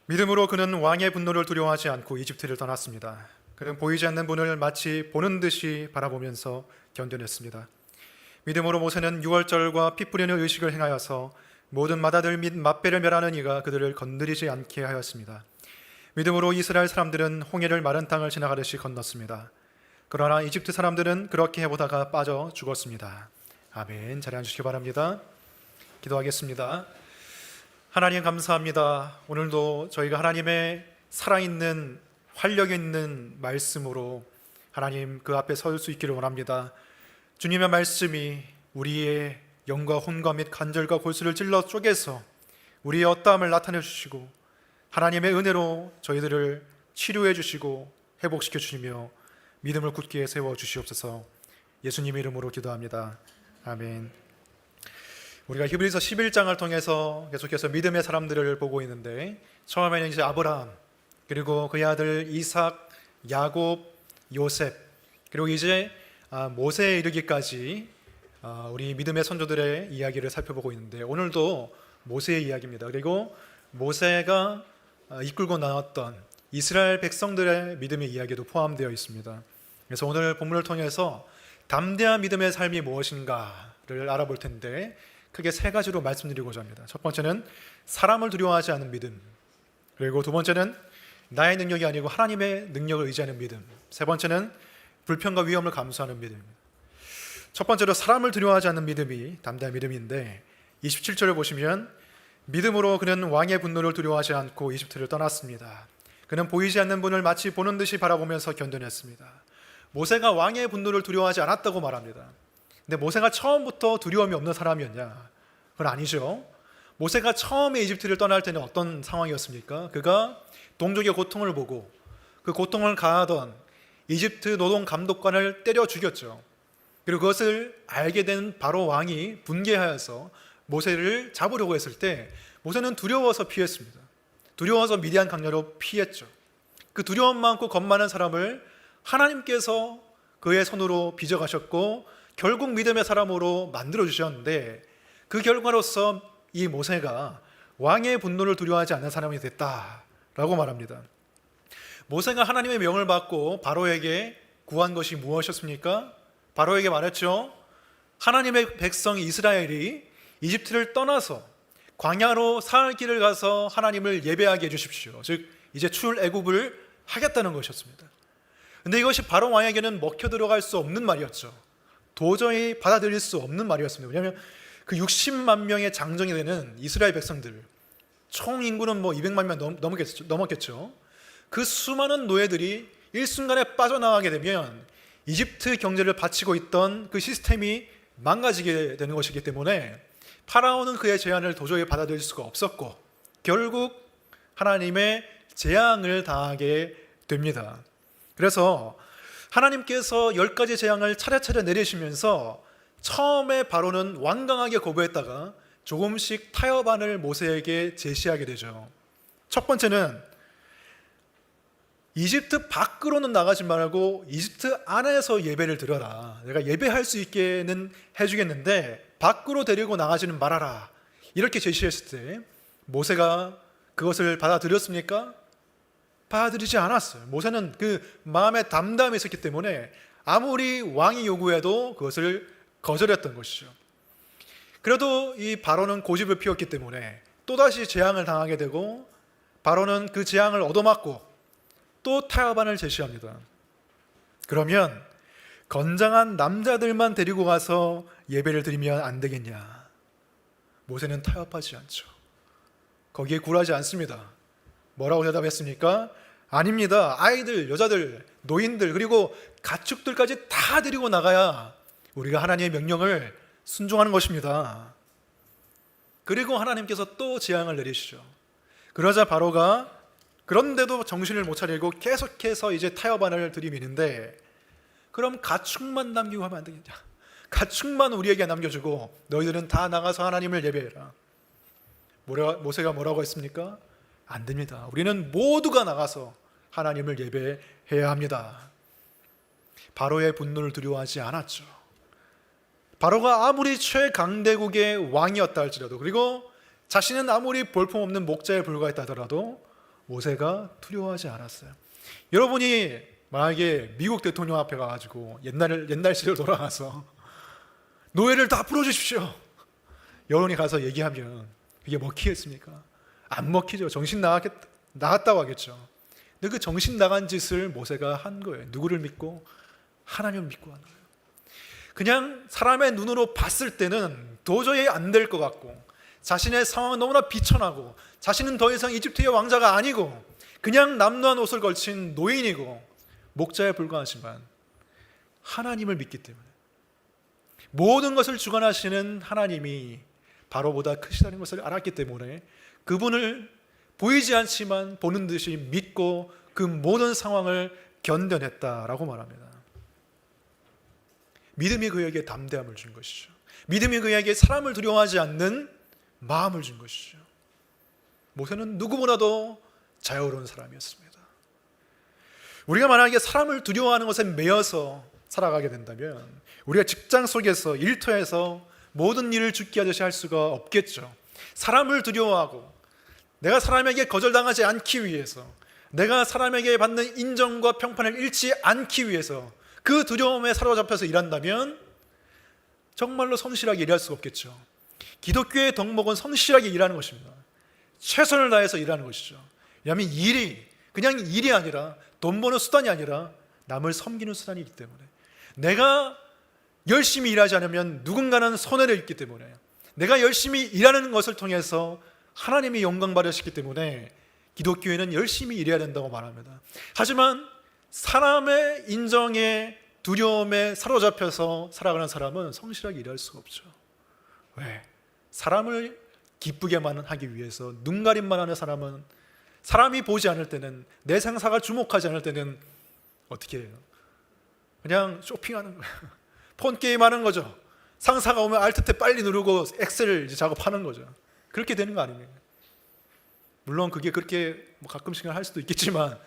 믿음으로 그는 왕의 분노를 두려워하지 않고 이집트를 떠났습니다. 그는 보이지 않는 분을 마치 보는 듯이 바라보면서 견뎌냈습니다. 믿음으로 모세는 유월절과 피 뿌리는 의식을 행하여서 모든 맏아들 및 맏배를 멸하는 이가 그들을 건드리지 않게 하였습니다. 믿음으로 이스라엘 사람들은 홍해를 마른 땅을 지나가듯이 건넜습니다. 그러나 이집트 사람들은 그렇게 해보다가 빠져 죽었습니다. 아멘. 자리 앉으시기 바랍니다. 기도하겠습니다. 하나님 감사합니다. 오늘도 저희가 하나님의 살아있는 활력 있는 말씀으로 하나님 그 앞에 설 수 있기를 원합니다. 주님의 말씀이 우리의 영과 혼과 및 간절과 골수를 찔러 쪼개서 우리의 어떠함을 나타내 주시고 하나님의 은혜로 저희들을 치료해 주시고 회복시켜 주시며 믿음을 굳게 세워 주시옵소서. 예수님 이름으로 기도합니다. 아멘. 우리가 히브리서 11장을 통해서 계속해서 믿음의 사람들을 보고 있는데, 처음에는 이제 아브라함, 그리고 그의 아들 이삭, 야곱, 요셉, 그리고 이제 모세에 이르기까지 우리 믿음의 선조들의 이야기를 살펴보고 있는데, 오늘도 모세의 이야기입니다. 그리고 모세가 이끌고 나왔던 이스라엘 백성들의 믿음의 이야기도 포함되어 있습니다. 그래서 오늘 본문을 통해서 담대한 믿음의 삶이 무엇인가를 알아볼 텐데, 크게 세 가지로 말씀드리고자 합니다. 첫 번째는 사람을 두려워하지 않는 믿음, 그리고 두 번째는 나의 능력이 아니고 하나님의 능력을 의지하는 믿음, 세 번째는 불편과 위험을 감수하는 믿음입니다. 첫 번째로 사람을 두려워하지 않는 믿음이 담대한 믿음인데, 27절을 보시면 믿음으로 그는 왕의 분노를 두려워하지 않고 이집트를 떠났습니다. 그는 보이지 않는 분을 마치 보는 듯이 바라보면서 견뎌냈습니다. 모세가 왕의 분노를 두려워하지 않았다고 말합니다. 근데 모세가 처음부터 두려움이 없는 사람이었냐? 그건 아니죠. 모세가 처음에 이집트를 떠날 때는 어떤 상황이었습니까? 그가 동족의 고통을 보고 그 고통을 가하던 이집트 노동 감독관을 때려 죽였죠. 그리고 그것을 알게 된 바로 왕이 분개하여서 모세를 잡으려고 했을 때 모세는 두려워서 피했습니다. 두려워서 미디안 강야로 피했죠. 그 두려움 많고 겁 많은 사람을 하나님께서 그의 손으로 빚어가셨고 결국 믿음의 사람으로 만들어 주셨는데, 그 결과로서 이 모세가 왕의 분노를 두려워하지 않는 사람이 됐다라고 말합니다. 모세가 하나님의 명을 받고 바로에게 구한 것이 무엇이었습니까? 바로에게 말했죠. 하나님의 백성 이스라엘이 이집트를 떠나서 광야로 사흘 길을 가서 하나님을 예배하게 해주십시오. 즉 이제 출애굽을 하겠다는 것이었습니다. 근데 이것이 바로 왕에게는 먹혀 들어갈 수 없는 말이었죠. 도저히 받아들일 수 없는 말이었습니다. 왜냐하면 그 60만 명의 장정이 되는 이스라엘 백성들, 총 인구는 200만 명 넘었겠죠. 그 수많은 노예들이 일순간에 빠져나가게 되면 이집트 경제를 바치고 있던 그 시스템이 망가지게 되는 것이기 때문에 파라오는 그의 제안을 도저히 받아들일 수가 없었고 결국 하나님의 재앙을 당하게 됩니다. 그래서 하나님께서 10가지 재앙을 차례차례 내리시면서 처음에 바로는 완강하게 거부했다가 조금씩 타협안을 모세에게 제시하게 되죠. 첫 번째는 이집트 밖으로는 나가지 말고 이집트 안에서 예배를 드려라. 내가 예배할 수 있게는 해주겠는데 밖으로 데리고 나가지는 말아라. 이렇게 제시했을 때 모세가 그것을 받아들였습니까? 받아들이지 않았어요. 모세는 그 마음에 담담이 있었기 때문에 아무리 왕이 요구해도 그것을 거절했던 것이죠. 그래도 이 바로는 고집을 피웠기 때문에 또다시 재앙을 당하게 되고, 바로는 그 재앙을 얻어맞고 또 타협안을 제시합니다. 그러면 건장한 남자들만 데리고 가서 예배를 드리면 안 되겠냐? 모세는 타협하지 않죠. 거기에 굴하지 않습니다. 뭐라고 대답했습니까? 아닙니다. 아이들, 여자들, 노인들, 그리고 가축들까지 다 데리고 나가야 우리가 하나님의 명령을 순종하는 것입니다. 그리고 하나님께서 또 재앙을 내리시죠. 그러자 바로가 그런데도 정신을 못 차리고 계속해서 이제 타협안을 들이미는데, 그럼 가축만 남기고 하면 안 되겠냐? 가축만 우리에게 남겨주고 너희들은 다 나가서 하나님을 예배해라. 모세가 뭐라고 했습니까? 안 됩니다. 우리는 모두가 나가서 하나님을 예배해야 합니다. 바로의 분노를 두려워하지 않았죠. 바로가 아무리 최강대국의 왕이었다 할지라도, 그리고 자신은 아무리 볼품없는 목자에 불과했다 하더라도 모세가 두려워하지 않았어요. 여러분이 만약에 미국 대통령 앞에 가가지고 옛날 시대로 돌아가서 노예를 다 풀어주십시오, 여론이 가서 얘기하면 이게 먹히겠습니까? 안 먹히죠. 정신 나갔다고 하겠죠. 근데 그 정신 나간 짓을 모세가 한 거예요. 누구를 믿고? 하나님을 믿고 한 거예요. 그냥 사람의 눈으로 봤을 때는 도저히 안 될 것 같고, 자신의 상황은 너무나 비천하고, 자신은 더 이상 이집트의 왕자가 아니고 그냥 남루한 옷을 걸친 노인이고 목자에 불과하지만 하나님을 믿기 때문에, 모든 것을 주관하시는 하나님이 바로보다 크시다는 것을 알았기 때문에 그분을 보이지 않지만 보는 듯이 믿고 그 모든 상황을 견뎌냈다라고 말합니다. 믿음이 그에게 담대함을 준 것이죠. 믿음이 그에게 사람을 두려워하지 않는 마음을 준 것이죠. 모세는 누구보다도 자유로운 사람이었습니다. 우리가 만약에 사람을 두려워하는 것에 매여서 살아가게 된다면 우리가 직장 속에서, 일터에서 모든 일을 죽게 하듯이 할 수가 없겠죠. 사람을 두려워하고 내가 사람에게 거절당하지 않기 위해서, 내가 사람에게 받는 인정과 평판을 잃지 않기 위해서 그 두려움에 사로잡혀서 일한다면 정말로 성실하게 일할 수가 없겠죠. 기독교의 덕목은 성실하게 일하는 것입니다. 최선을 다해서 일하는 것이죠. 왜냐하면 일이 그냥 일이 아니라, 돈 버는 수단이 아니라 남을 섬기는 수단이기 때문에, 내가 열심히 일하지 않으면 누군가는 손해를 입기 때문에, 내가 열심히 일하는 것을 통해서 하나님이 영광 받으시기 때문에 기독교에는 열심히 일해야 된다고 말합니다. 하지만 사람의 인정에, 두려움에 사로잡혀서 살아가는 사람은 성실하게 일할 수가 없죠. 왜? 사람을 기쁘게만 하기 위해서 눈가림만 하는 사람은, 사람이 보지 않을 때는, 내 상사가 주목하지 않을 때는 어떻게 해요? 그냥 쇼핑하는 거예요. 폰게임 하는 거죠. 상사가 오면 알트탭 빨리 누르고 엑셀 작업하는 거죠. 그렇게 되는 거 아닙니까? 물론 그게 그렇게 가끔씩은 할 수도 있겠지만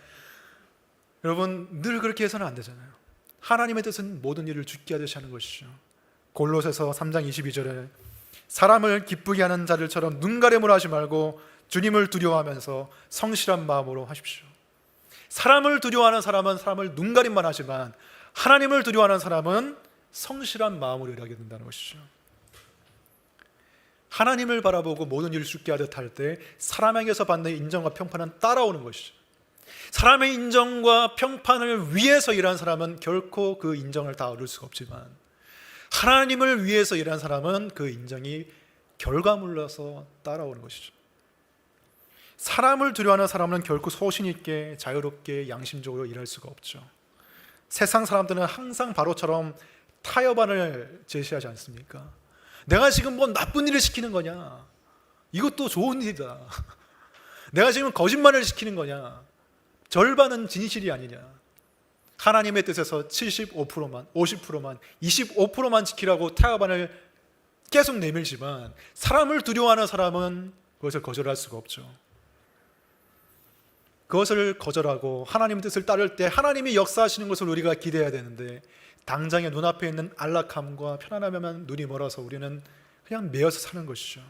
여러분, 늘 그렇게 해서는 안 되잖아요. 하나님의 뜻은 모든 일을 죽게 하듯이 하는 것이죠. 골로새서 3장 22절에 사람을 기쁘게 하는 자들처럼 눈가림을 하지 말고 주님을 두려워하면서 성실한 마음으로 하십시오. 사람을 두려워하는 사람은 사람을 눈가림만 하지만 하나님을 두려워하는 사람은 성실한 마음으로 일하게 된다는 것이죠. 하나님을 바라보고 모든 일을 죽게 하듯 할 때 사람에게서 받는 인정과 평판은 따라오는 것이죠. 사람의 인정과 평판을 위해서 일하는 사람은 결코 그 인정을 다 얻을 수가 없지만, 하나님을 위해서 일하는 사람은 그 인정이 결과물로서 따라오는 것이죠. 사람을 두려워하는 사람은 결코 소신 있게, 자유롭게, 양심적으로 일할 수가 없죠. 세상 사람들은 항상 바로처럼 타협안을 제시하지 않습니까? 내가 지금 뭐 나쁜 일을 시키는 거냐? 이것도 좋은 일이다. 내가 지금 거짓말을 시키는 거냐? 절반은 진실이 아니냐? 하나님의 뜻에서 75%만, 50%만, 25%만 지키라고 타협안을 계속 내밀지만 사람을 두려워하는 사람은 그것을 거절할 수가 없죠. 그것을 거절하고 하나님의 뜻을 따를 때 하나님이 역사하시는 것을 우리가 기대해야 되는데, 당장의 눈앞에 있는 안락함과 편안함에만 눈이 멀어서 우리는 그냥 매여서 사는 것이죠.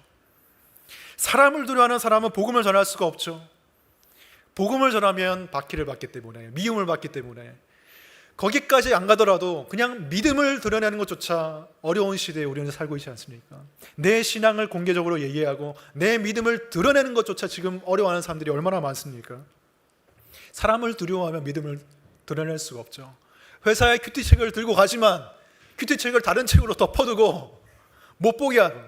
사람을 두려워하는 사람은 복음을 전할 수가 없죠. 복음을 전하면 박해를 받기 때문에, 미움을 받기 때문에, 거기까지 안 가더라도 그냥 믿음을 드러내는 것조차 어려운 시대에 우리는 살고 있지 않습니까? 내 신앙을 공개적으로 얘기하고 내 믿음을 드러내는 것조차 지금 어려워하는 사람들이 얼마나 많습니까? 사람을 두려워하면 믿음을 드러낼 수가 없죠. 회사에 큐티책을 들고 가지만 큐티책을 다른 책으로 덮어두고 못 보게 하고.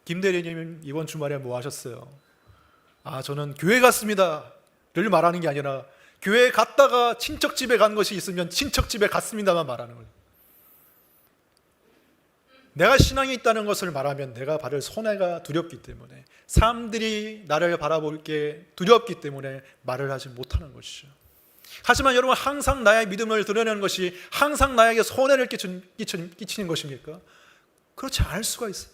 김 대리님 이번 주말에 뭐 하셨어요? 저는 교회 갔습니다 를 말하는 게 아니라 교회에 갔다가 친척집에 간 것이 있으면 친척집에 갔습니다만 말하는 거예요. 내가 신앙이 있다는 것을 말하면 내가 받을 손해가 두렵기 때문에, 사람들이 나를 바라볼 게 두렵기 때문에 말을 하지 못하는 것이죠. 하지만 여러분, 항상 나의 믿음을 드러내는 것이 항상 나에게 손해를 끼치는 것입니까? 그렇지 않을 수가 있어요.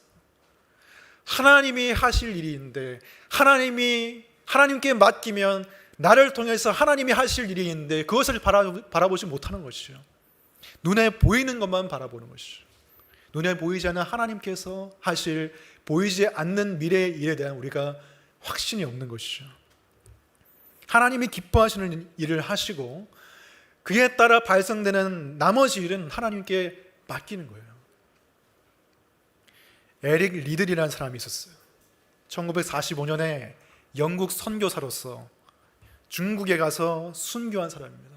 하나님이 하실 일인데, 하나님께 맡기면 나를 통해서 하나님이 하실 일이 있는데 그것을 바라보지 못하는 것이죠. 눈에 보이는 것만 바라보는 것이죠. 눈에 보이지 않는 하나님께서 하실, 보이지 않는 미래의 일에 대한 우리가 확신이 없는 것이죠. 하나님이 기뻐하시는 일을 하시고 그에 따라 발생되는 나머지 일은 하나님께 맡기는 거예요. 에릭 리들이라는 사람이 있었어요. 1945년에 영국 선교사로서 중국에 가서 순교한 사람입니다.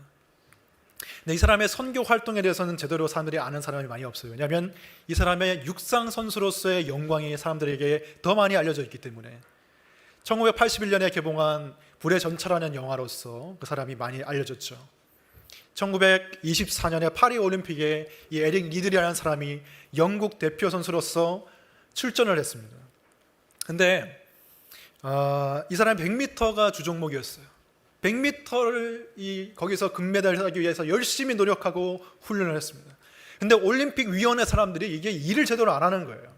근데 이 사람의 선교 활동에 대해서는 제대로 사람들이 아는 사람이 많이 없어요. 왜냐하면 이 사람의 육상 선수로서의 영광이 사람들에게 더 많이 알려져 있기 때문에 1981년에 개봉한 불의 전차라는 영화로서 그 사람이 많이 알려졌죠. 1924년에 파리 올림픽에 이 에릭 리들이라는 사람이 영국 대표 선수로서 출전을 했습니다. 근데 이 사람이 100m가 주종목이었어요. 100m를 거기서 금메달을 따기 위해서 열심히 노력하고 훈련을 했습니다. 근데 올림픽 위원회 사람들이 이게 일을 제대로 안 하는 거예요.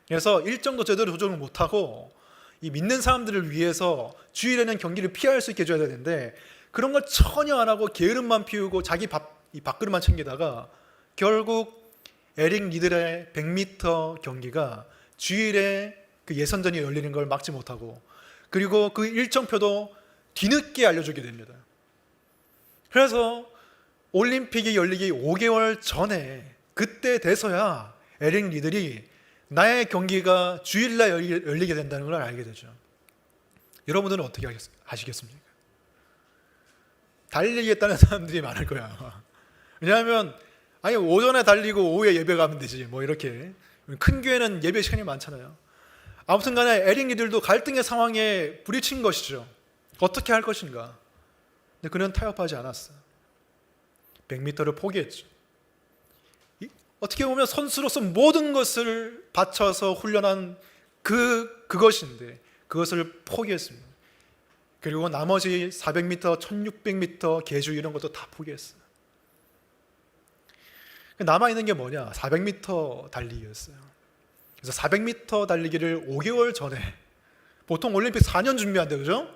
그래서 일정도 제대로 조정을 못하고 이 믿는 사람들을 위해서 주일에는 경기를 피할 수 있게 해줘야 되는데 그런 걸 전혀 안 하고 게으름만 피우고 자기 밥그릇만 챙기다가 결국 에릭 리들의 100m 경기가 주일에 그 예선전이 열리는 걸 막지 못하고 그리고 그 일정표도 뒤늦게 알려주게 됩니다. 그래서 올림픽이 열리기 5개월 전에 그때 돼서야 에릭 리들이 나의 경기가 주일날 열리게 된다는 걸 알게 되죠. 여러분들은 어떻게 하시겠습니까? 달리겠다는 사람들이 많을 거야. 왜냐하면 오전에 달리고 오후에 예배 가면 되지 뭐 이렇게. 큰 교회는 예배 시간이 많잖아요. 아무튼 간에 에릭 리들도 갈등의 상황에 부딪힌 것이죠. 어떻게 할 것인가. 근데 그는 타협하지 않았어요. 100m를 포기했죠. 어떻게 보면 선수로서 모든 것을 바쳐서 훈련한 그것인데 그것을 포기했습니다. 그리고 나머지 400m, 1600m 계주 이런 것도 다 포기했어요. 남아있는 게 뭐냐? 400m 달리기였어요. 그래서 400m 달리기를 5개월 전에, 보통 올림픽 4년 준비한대, 그죠?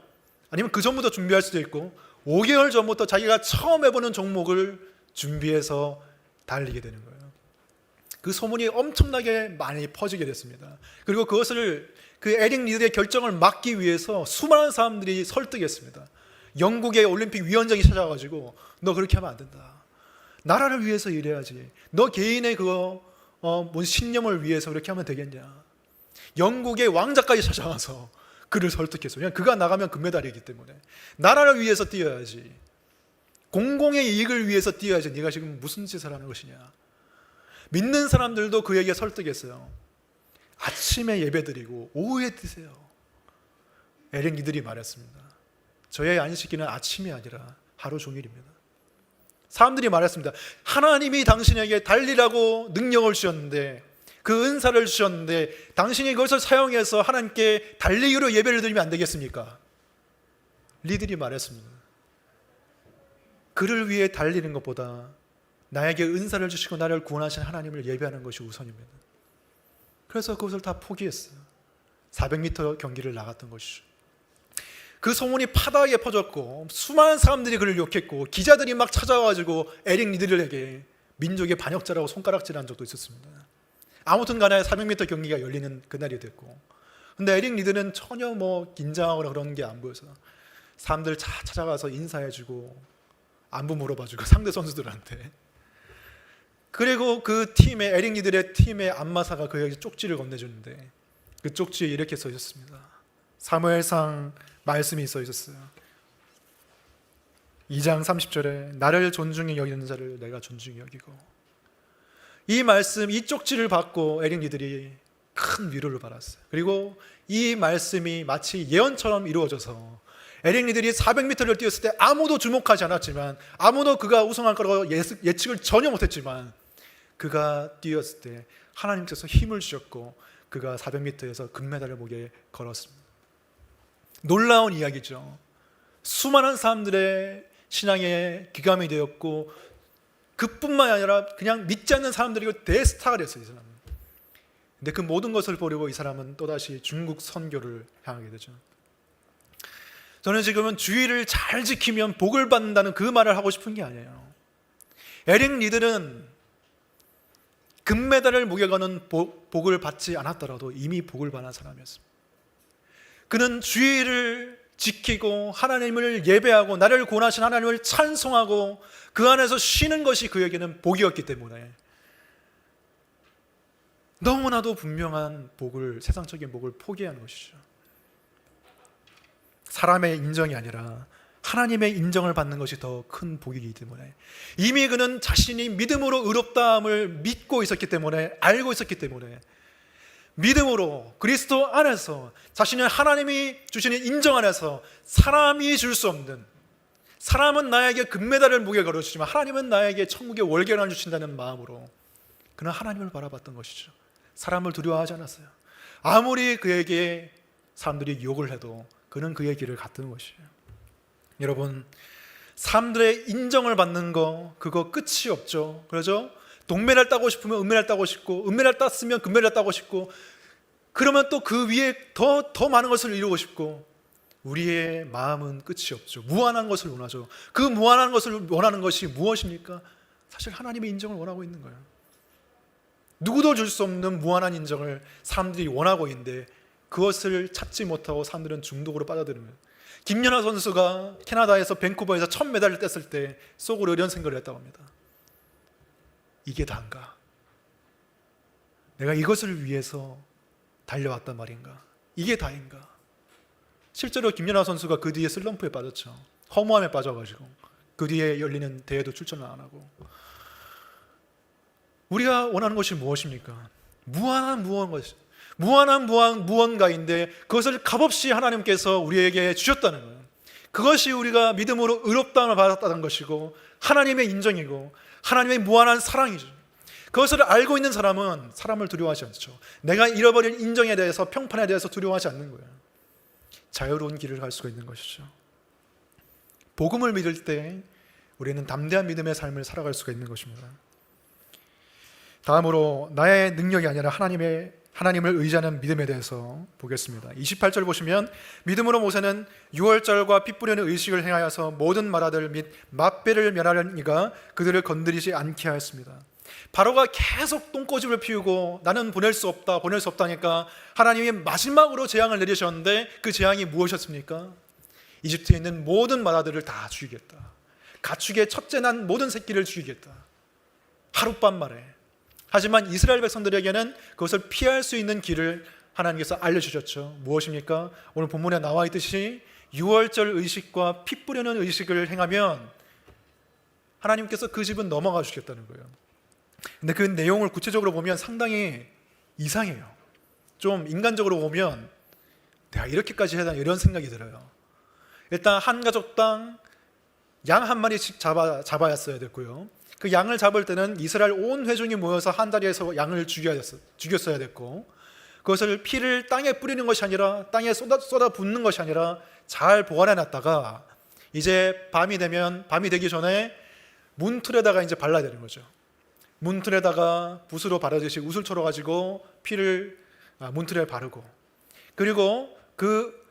아니면 그 전부터 준비할 수도 있고 5개월 전부터 자기가 처음 해보는 종목을 준비해서 달리게 되는 거예요. 그 소문이 엄청나게 많이 퍼지게 됐습니다. 그리고 그것을 그 에릭 리들의 결정을 막기 위해서 수많은 사람들이 설득했습니다. 영국의 올림픽 위원장이 찾아가지고 너 그렇게 하면 안 된다. 나라를 위해서 일해야지. 너 개인의 뭔 신념을 위해서 그렇게 하면 되겠냐. 영국의 왕자까지 찾아가서 그를 설득했어요. 그냥 그가 나가면 금메달이기 때문에 나라를 위해서 뛰어야지. 공공의 이익을 위해서 뛰어야지. 네가 지금 무슨 짓을 하는 것이냐. 믿는 사람들도 그에게 설득했어요. 아침에 예배드리고 오후에 뛰세요. 에릭 리들이 말했습니다. 저의 안식일은 아침이 아니라 하루 종일입니다. 사람들이 말했습니다. 하나님이 당신에게 달리라고 능력을 주셨는데 그 은사를 주셨는데 당신이 그것을 사용해서 하나님께 달리기로 예배를 드리면 안 되겠습니까? 리들이 말했습니다. 그를 위해 달리는 것보다 나에게 은사를 주시고 나를 구원하신 하나님을 예배하는 것이 우선입니다. 그래서 그것을 다 포기했어요. 400m 경기를 나갔던 것이죠. 그 소문이 파다하게 퍼졌고 수많은 사람들이 그를 욕했고 기자들이 막 찾아와가지고 에릭 리들에게 민족의 반역자라고 손가락질한 적도 있었습니다. 아무튼 간에 400m 경기가 열리는 그날이 됐고 근데 에릭 리들은 전혀 긴장하거나 그런 게 안 보여서 사람들 찾아가서 인사해주고 안부 물어봐주고 상대 선수들한테 그리고 그 팀의 에릭 리들의 팀의 안마사가 그에게 쪽지를 건네주는데 그 쪽지에 이렇게 써 있었습니다. 사무엘상 말씀이 써 있었어요. 2장 30절에 나를 존중히 여기는 자를 내가 존중히 여기고 이 말씀, 이 쪽지를 받고 에릭 리들이 큰 위로를 받았어요. 그리고 이 말씀이 마치 예언처럼 이루어져서 에릭 리들이 400m를 뛰었을 때 아무도 주목하지 않았지만 아무도 그가 우승할 거라고 예측을 전혀 못했지만 그가 뛰었을 때 하나님께서 힘을 주셨고 그가 400m에서 금메달을 목에 걸었습니다. 놀라운 이야기죠. 수많은 사람들의 신앙에 기감이 되었고 그뿐만 아니라 그냥 믿지 않는 사람들이 대스타가 됐어요. 이 사람은. 근데 그 모든 것을 버리고 이 사람은 또다시 중국 선교를 향하게 되죠. 저는 지금은 주의를 잘 지키면 복을 받는다는 그 말을 하고 싶은 게 아니에요. 에릭 리들은 금메달을 목에 거는 복을 받지 않았더라도 이미 복을 받은 사람이었습니다. 그는 주의를 지키고 하나님을 예배하고 나를 구원하신 하나님을 찬송하고 그 안에서 쉬는 것이 그에게는 복이었기 때문에 너무나도 분명한 복을, 세상적인 복을 포기하는 것이죠. 사람의 인정이 아니라 하나님의 인정을 받는 것이 더 큰 복이기 때문에 이미 그는 자신이 믿음으로 의롭다함을 믿고 있었기 때문에, 알고 있었기 때문에 믿음으로 그리스도 안에서 자신의 하나님이 주시는 인정 안에서 사람이 줄 수 없는, 사람은 나에게 금메달을 목에 걸어주지만 하나님은 나에게 천국의 월계를 주신다는 마음으로 그는 하나님을 바라봤던 것이죠. 사람을 두려워하지 않았어요. 아무리 그에게 사람들이 욕을 해도 그는 그의 길을 갔던 것이에요. 여러분, 사람들의 인정을 받는 거 그거 끝이 없죠. 그러죠? 동메달 따고 싶으면 은메달 따고 싶고, 은메달 땄으면 금메달 따고 싶고, 그러면 또 그 위에 더 많은 것을 이루고 싶고, 우리의 마음은 끝이 없죠. 무한한 것을 원하죠. 그 무한한 것을 원하는 것이 무엇입니까? 사실 하나님의 인정을 원하고 있는 거예요. 누구도 줄 수 없는 무한한 인정을 사람들이 원하고 있는데 그것을 찾지 못하고 사람들은 중독으로 빠져드는 거예요. 김연아 선수가 캐나다에서 밴쿠버에서 첫 메달을 땄을 때 속으로 이런 생각을 했다고 합니다. 이게 다인가? 내가 이것을 위해서 달려왔단 말인가? 이게 다인가? 실제로 김연아 선수가 그 뒤에 슬럼프에 빠졌죠. 허무함에 빠져가지고 그 뒤에 열리는 대회도 출전을 안 하고. 우리가 원하는 것이 무엇입니까? 무한한 무언가인데 그것을 값없이 하나님께서 우리에게 주셨다는 거예요. 그것이 우리가 믿음으로 의롭다함을 받았다는 것이고 하나님의 인정이고 하나님의 무한한 사랑이죠. 그것을 알고 있는 사람은 사람을 두려워하지 않죠. 내가 잃어버린 인정에 대해서, 평판에 대해서 두려워하지 않는 거예요. 자유로운 길을 갈 수가 있는 것이죠. 복음을 믿을 때 우리는 담대한 믿음의 삶을 살아갈 수가 있는 것입니다. 다음으로 나의 능력이 아니라 하나님을 의지하는 믿음에 대해서 보겠습니다. 28절 보시면 믿음으로 모세는 유월절과 피 뿌리는 의식을 행하여서 모든 마라들 및 맛배를 멸하려니가 그들을 건드리지 않게 하였습니다. 바로가 계속 똥꼬집을 피우고 나는 보낼 수 없다 하니까 하나님이 마지막으로 재앙을 내리셨는데 그 재앙이 무엇이었습니까? 이집트에 있는 모든 마라들을 다 죽이겠다. 가축의 첫째 난 모든 새끼를 죽이겠다. 하룻밤 만에. 하지만 이스라엘 백성들에게는 그것을 피할 수 있는 길을 하나님께서 알려주셨죠. 무엇입니까? 오늘 본문에 나와 있듯이 유월절 의식과 피 뿌리는 의식을 행하면 하나님께서 그 집은 넘어가 주겠다는 거예요. 근데 그 내용을 구체적으로 보면 상당히 이상해요. 좀 인간적으로 보면 내가 이렇게까지 해야 되나 이런 생각이 들어요. 일단 한 가족당 양 한 마리씩 잡아야 됐고요. 그 양을 잡을 때는 이스라엘 온 회중이 모여서 한 자리에서 양을 죽였어야 됐고, 그것을 피를 땅에 뿌리는 것이 아니라 땅에 쏟아 붓는 것이 아니라 잘 보관해 놨다가 이제 밤이 되기 전에 문틀에다가 이제 발라야 되는 거죠. 문틀에다가 붓으로 바르듯이 우슬 쳐러 가지고 피를 문틀에 바르고, 그리고 그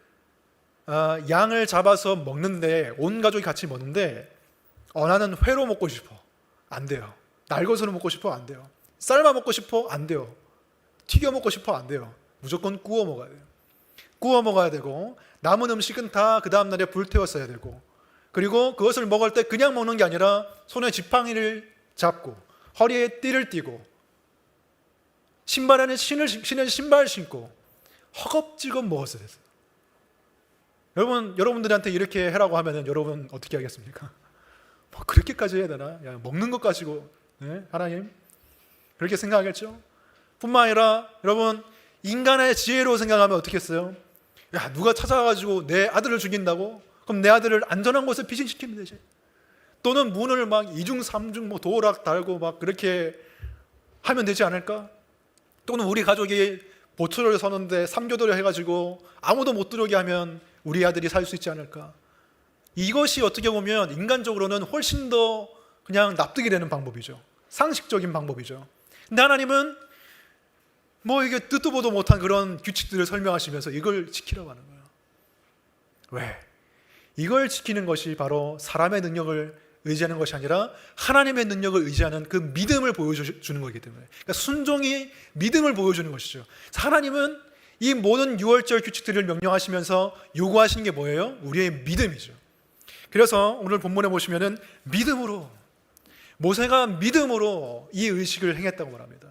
양을 잡아서 먹는데 온 가족이 같이 먹는데 나는 회로 먹고 싶어. 안 돼요. 날것으로 먹고 싶어. 안 돼요. 삶아 먹고 싶어. 안 돼요. 튀겨 먹고 싶어. 안 돼요. 무조건 구워 먹어야 돼요. 구워 먹어야 되고 남은 음식은 다 그 다음날에 불태웠어야 되고, 그리고 그것을 먹을 때 그냥 먹는 게 아니라 손에 지팡이를 잡고 허리에 띠를 띠고 신발에는 신발 신고 허겁지겁 먹었어야 됐어요. 여러분들한테 이렇게 해라고 하면 여러분 어떻게 하겠습니까? 뭐 그렇게까지 해야 되나? 야, 먹는 것 가지고 하나님? 그렇게 생각하겠죠? 뿐만 아니라 여러분 인간의 지혜로 생각하면 어떻게 했어요? 야, 누가 찾아가지고 내 아들을 죽인다고? 그럼 내 아들을 안전한 곳에 피신시키면 되지. 또는 문을 막 이중 삼중 뭐 도락 달고 막 그렇게 하면 되지 않을까? 또는 우리 가족이 보초를 서는데 삼교도를 해가지고 아무도 못 들어오게 하면 우리 아들이 살 수 있지 않을까? 이것이 어떻게 보면 인간적으로는 훨씬 더 그냥 납득이 되는 방법이죠. 상식적인 방법이죠. 근데 하나님은 뭐 이게 듣도 보도 못한 그런 규칙들을 설명하시면서 이걸 지키라고 하는 거예요. 왜? 이걸 지키는 것이 바로 사람의 능력을 의지하는 것이 아니라 하나님의 능력을 의지하는 그 믿음을 보여주는 거기 때문에, 그러니까 순종이 믿음을 보여주는 것이죠. 하나님은 이 모든 유월절 규칙들을 명령하시면서 요구하시는 게 뭐예요? 우리의 믿음이죠. 그래서 오늘 본문에 보시면은 믿음으로, 모세가 믿음으로 이 의식을 행했다고 말합니다.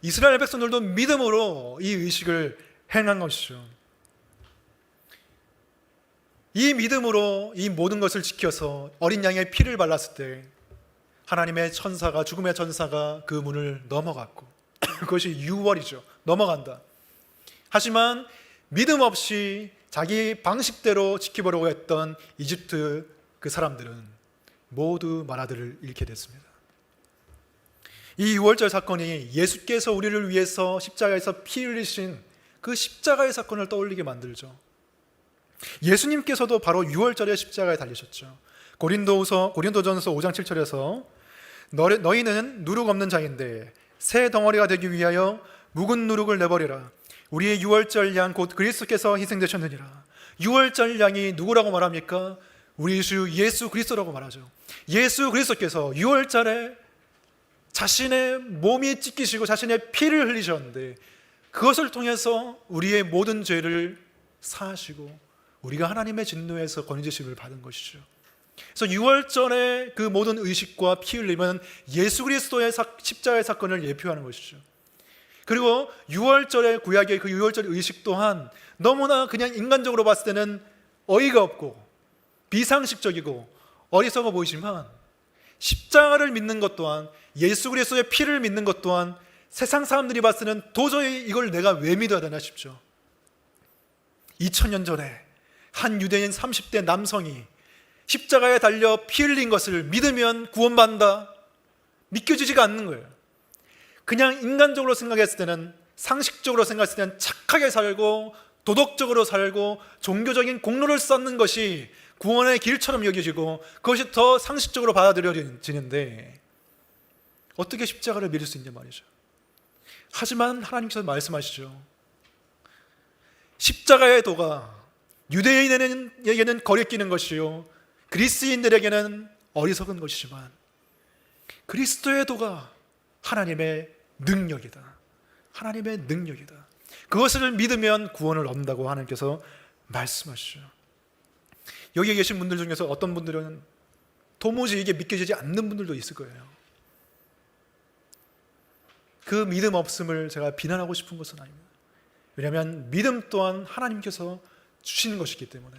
이스라엘 백성들도 믿음으로 이 의식을 행한 것이죠. 이 믿음으로 이 모든 것을 지켜서 어린 양의 피를 발랐을 때 하나님의 천사가, 죽음의 천사가 그 문을 넘어갔고, 그것이 유월이죠. 넘어간다. 하지만 믿음 없이 자기 방식대로 지켜보려고 했던 이집트 그 사람들은 모두 만화들을 잃게 됐습니다. 이 유월절 사건이 예수께서 우리를 위해서 십자가에서 피 흘리신 그 십자가의 사건을 떠올리게 만들죠. 예수님께서도 바로 유월절에 십자가에 달리셨죠. 고린도전서 5장 7절에서 너희는 누룩 없는 자인데 새 덩어리가 되기 위하여 묵은 누룩을 내버리라. 우리의 유월절 양 곧 그리스도께서 희생되셨느니라. 유월절 양이 누구라고 말합니까? 우리 주 예수 그리스도라고 말하죠. 예수 그리스도께서 유월절에 자신의 몸이 찢기시고 자신의 피를 흘리셨는데 그것을 통해서 우리의 모든 죄를 사하시고 우리가 하나님의 진노에서 건지심을 받은 것이죠. 그래서 유월절의 그 모든 의식과 피 흘림은 예수 그리스도의 십자가의 사건을 예표하는 것이죠. 그리고 유월절의 구약의 그 유월절 의식 또한 너무나 그냥 인간적으로 봤을 때는 어이가 없고 비상식적이고 어리석어 보이지만 십자가를 믿는 것 또한, 예수 그리스도의 피를 믿는 것 또한 세상 사람들이 봤을 때는 도저히 이걸 내가 왜 믿어야 되나 싶죠. 2000년 전에 한 유대인 30대 남성이 십자가에 달려 피 흘린 것을 믿으면 구원받는다, 믿겨지지가 않는 거예요. 그냥 인간적으로 생각했을 때는, 상식적으로 생각했을 때는 착하게 살고 도덕적으로 살고 종교적인 공로를 쌓는 것이 구원의 길처럼 여겨지고 그것이 더 상식적으로 받아들여지는데 어떻게 십자가를 믿을 수 있냐 말이죠. 하지만 하나님께서 말씀하시죠. 십자가의 도가 유대인에게는 거리끼는 것이요 그리스인들에게는 어리석은 것이지만 그리스도의 도가 하나님의 능력이다. 하나님의 능력이다. 그것을 믿으면 구원을 얻는다고 하나님께서 말씀하시죠. 여기에 계신 분들 중에서 어떤 분들은 도무지 이게 믿겨지지 않는 분들도 있을 거예요. 그 믿음 없음을 제가 비난하고 싶은 것은 아닙니다. 왜냐하면 믿음 또한 하나님께서 주시는 것이기 때문에.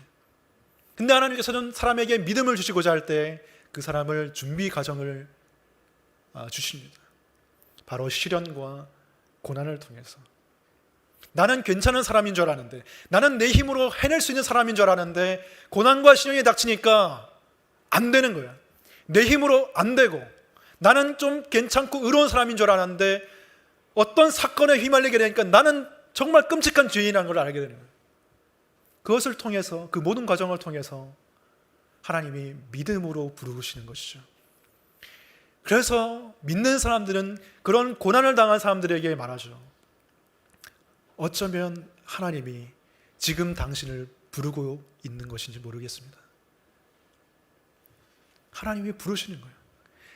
근데 하나님께서는 사람에게 믿음을 주시고자 할 때 그 사람을 준비 과정을 주십니다. 바로 시련과 고난을 통해서. 나는 괜찮은 사람인 줄 알았는데, 나는 내 힘으로 해낼 수 있는 사람인 줄 알았는데 고난과 시련이 닥치니까 안 되는 거야. 내 힘으로 안 되고 나는 좀 괜찮고 의로운 사람인 줄 알았는데 어떤 사건에 휘말리게 되니까 나는 정말 끔찍한 죄인이라는 걸 알게 되는 거예요. 그것을 통해서, 그 모든 과정을 통해서 하나님이 믿음으로 부르시는 것이죠. 그래서 믿는 사람들은 그런 고난을 당한 사람들에게 말하죠. 어쩌면 하나님이 지금 당신을 부르고 있는 것인지 모르겠습니다. 하나님이 부르시는 거예요.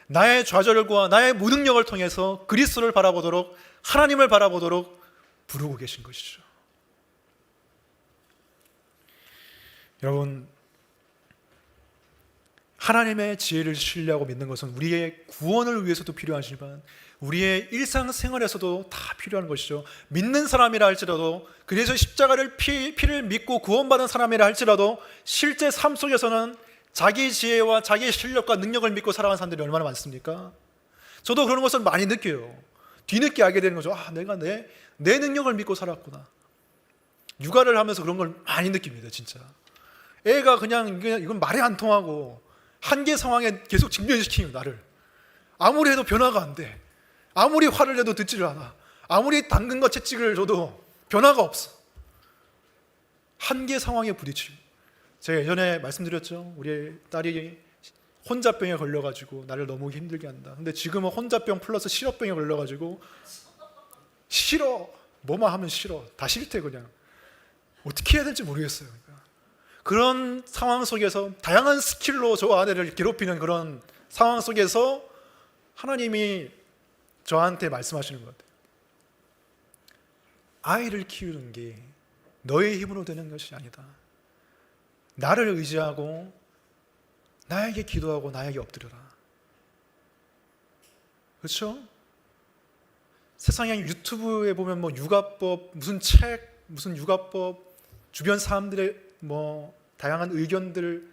나의 좌절과 나의 무능력을 통해서 그리스도를 바라보도록, 하나님을 바라보도록 부르고 계신 것이죠. 여러분, 하나님의 지혜를 신뢰하고 믿는 것은 우리의 구원을 위해서도 필요하지만 우리의 일상생활에서도 다 필요한 것이죠. 믿는 사람이라 할지라도, 그래서 십자가를 피를 믿고 구원받은 사람이라 할지라도 실제 삶 속에서는 자기 지혜와 자기 실력과 능력을 믿고 살아가는 사람들이 얼마나 많습니까? 저도 그런 것을 많이 느껴요. 뒤늦게 알게 되는 거죠. 내가 내 능력을 믿고 살았구나. 육아를 하면서 그런 걸 많이 느낍니다. 진짜 애가 그냥 이건 말이 안 통하고 한계 상황에 계속 직면시키는 나를. 아무리 해도 변화가 안 돼. 아무리 화를 내도 듣지를 않아. 아무리 당근과 채찍을 줘도 변화가 없어. 한계 상황에 부딪히고. 제가 예전에 말씀드렸죠. 우리 딸이 혼자병에 걸려가지고 나를 너무 힘들게 한다. 근데 지금은 혼자병 플러스 실업병에 걸려가지고 싫어. 뭐만 하면 싫어. 다 싫대 그냥. 어떻게 해야 될지 모르겠어요. 그런 상황 속에서 다양한 스킬로 저 아내를 괴롭히는 그런 상황 속에서 하나님이 저한테 말씀하시는 것 같아요. 아이를 키우는 게 너의 힘으로 되는 것이 아니다. 나를 의지하고 나에게 기도하고 나에게 엎드려라. 그렇죠? 세상에 유튜브에 보면 뭐 육아법, 무슨 책, 무슨 육아법, 주변 사람들의 뭐 다양한 의견들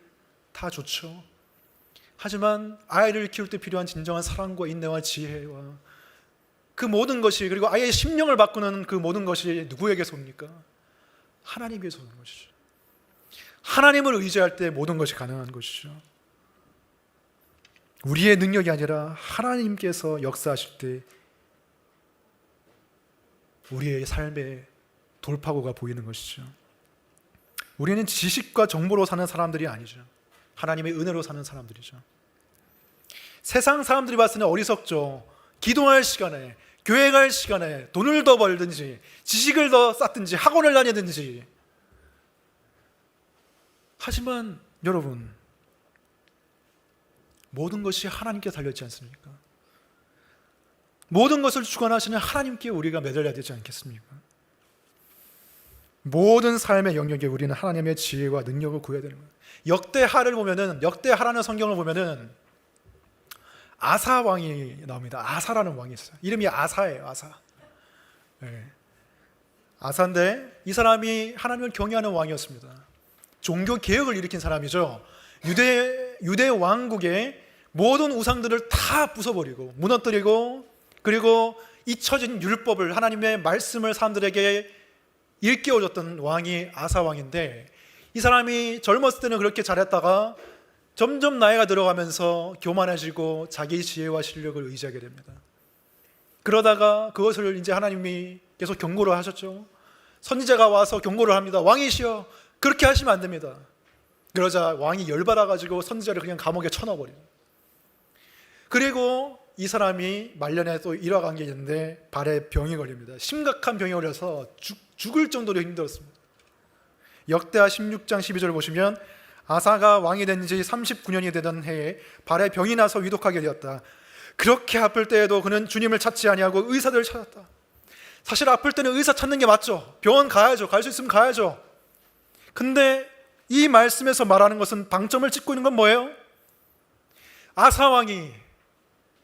다 좋죠. 하지만 아이를 키울 때 필요한 진정한 사랑과 인내와 지혜와 그 모든 것이, 그리고 아이의 심령을 바꾸는 그 모든 것이 누구에게서 옵니까? 하나님께서 오는 것이죠. 하나님을 의지할 때 모든 것이 가능한 것이죠. 우리의 능력이 아니라 하나님께서 역사하실 때 우리의 삶에 돌파구가 보이는 것이죠. 우리는 지식과 정보로 사는 사람들이 아니죠. 하나님의 은혜로 사는 사람들이죠. 세상 사람들이 봤을 때는 어리석죠. 기도할 시간에, 교회 갈 시간에 돈을 더 벌든지 지식을 더 쌓든지 학원을 다니든지. 하지만 여러분, 모든 것이 하나님께 달려있지 않습니까? 모든 것을 주관하시는 하나님께 우리가 매달려야 되지 않겠습니까? 모든 삶의 영역에 우리는 하나님의 지혜와 능력을 구해야 되는 거예요. 역대하라는 성경을 보면은 아사 왕이 나옵니다. 아사라는 왕이 있어요. 이름이 아사예요. 아사. 네. 아사인데 이 사람이 하나님을 경외하는 왕이었습니다. 종교 개혁을 일으킨 사람이죠. 유대 왕국의 모든 우상들을 다 부숴버리고 무너뜨리고, 그리고 잊혀진 율법을, 하나님의 말씀을 사람들에게 일깨워줬던 왕이 아사 왕인데, 이 사람이 젊었을 때는 그렇게 잘했다가 점점 나이가 들어가면서 교만해지고 자기 지혜와 실력을 의지하게 됩니다. 그러다가 그것을 이제 하나님이 계속 경고를 하셨죠. 선지자가 와서 경고를 합니다. 왕이시여, 그렇게 하시면 안 됩니다. 그러자 왕이 열받아가지고 선지자를 그냥 감옥에 쳐넣어버려요. 그리고 이 사람이 말년에 또 일화가 게 있는데 발에 병이 걸립니다. 심각한 병이 걸려서 죽을 정도로 힘들었습니다. 역대하 16장 12절 보시면 아사가 왕이 된 지 39년이 되던 해에 발에 병이 나서 위독하게 되었다. 그렇게 아플 때에도 그는 주님을 찾지 아니하고 의사들을 찾았다. 사실 아플 때는 의사 찾는 게 맞죠. 병원 가야죠. 갈 수 있으면 가야죠. 근데 이 말씀에서 말하는 것은, 방점을 찍고 있는 건 뭐예요? 아사 왕이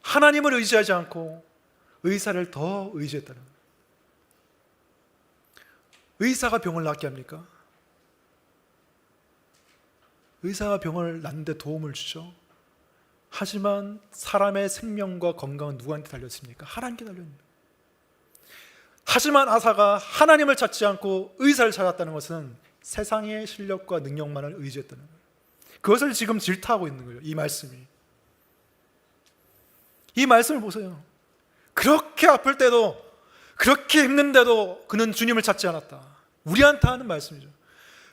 하나님을 의지하지 않고 의사를 더 의지했다는 거예요. 의사가 병을 낫게 합니까? 의사가 병을 낫는데 도움을 주죠. 하지만 사람의 생명과 건강은 누구한테 달렸습니까? 하나님께 달렸습니다. 하지만 아사가 하나님을 찾지 않고 의사를 찾았다는 것은 세상의 실력과 능력만을 의지했다는 거예요. 그것을 지금 질타하고 있는 거예요. 이 말씀이. 이 말씀을 보세요. 그렇게 아플 때도, 그렇게 힘든데도 그는 주님을 찾지 않았다. 우리한테 하는 말씀이죠.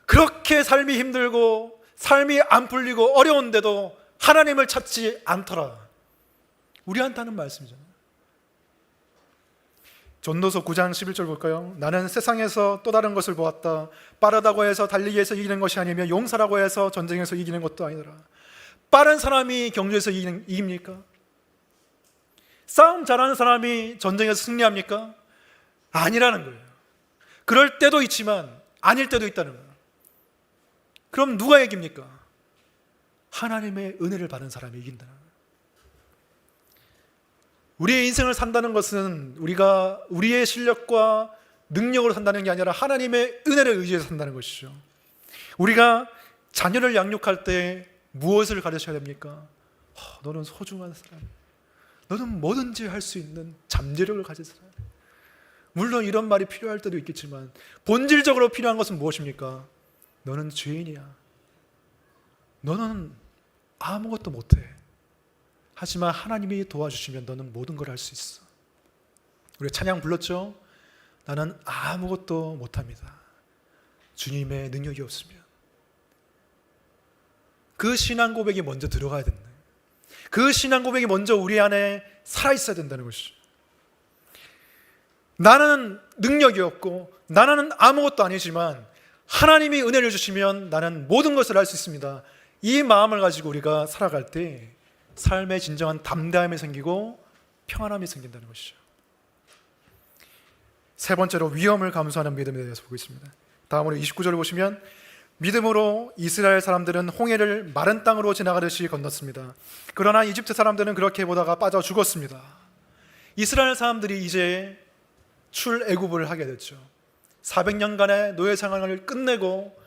그렇게 삶이 힘들고 삶이 안 풀리고 어려운데도 하나님을 찾지 않더라. 우리한테 하는 말씀이잖아요. 전도서 9장 11절 볼까요? 나는 세상에서 또 다른 것을 보았다. 빠르다고 해서 달리기에서 이기는 것이 아니며 용사라고 해서 전쟁에서 이기는 것도 아니더라. 빠른 사람이 경주에서 이깁니까? 싸움 잘하는 사람이 전쟁에서 승리합니까? 아니라는 거예요. 그럴 때도 있지만 아닐 때도 있다는 거예요. 그럼 누가 이깁니까? 하나님의 은혜를 받은 사람이 이긴다는 거예요. 우리의 인생을 산다는 것은 우리가 우리의 실력과 능력으로 산다는 게 아니라 하나님의 은혜를 의지해서 산다는 것이죠. 우리가 자녀를 양육할 때 무엇을 가르쳐야 됩니까? 너는 소중한 사람이야. 너는 뭐든지 할 수 있는 잠재력을 가진 사람. 물론 이런 말이 필요할 때도 있겠지만 본질적으로 필요한 것은 무엇입니까? 너는 죄인이야. 너는 아무것도 못해. 하지만 하나님이 도와주시면 너는 모든 걸 할 수 있어. 우리 찬양 불렀죠? 나는 아무것도 못합니다. 주님의 능력이 없으면. 그 신앙 고백이 먼저 들어가야 된다. 그 신앙 고백이 먼저 우리 안에 살아있어야 된다는 것이죠. 나는 능력이 없고 나는 아무것도 아니지만 하나님이 은혜를 주시면 나는 모든 것을 할 수 있습니다. 이 마음을 가지고 우리가 살아갈 때 삶에 진정한 담대함이 생기고 평안함이 생긴다는 것이죠. 세 번째로 위험을 감수하는 믿음에 대해서 보겠습니다. 다음으로 29절을 보시면 믿음으로 이스라엘 사람들은 홍해를 마른 땅으로 지나가듯이 건넜습니다. 그러나 이집트 사람들은 그렇게 보다가 빠져 죽었습니다. 이스라엘 사람들이 이제 출애굽을 하게 됐죠. 400년간의 노예 생활을 끝내고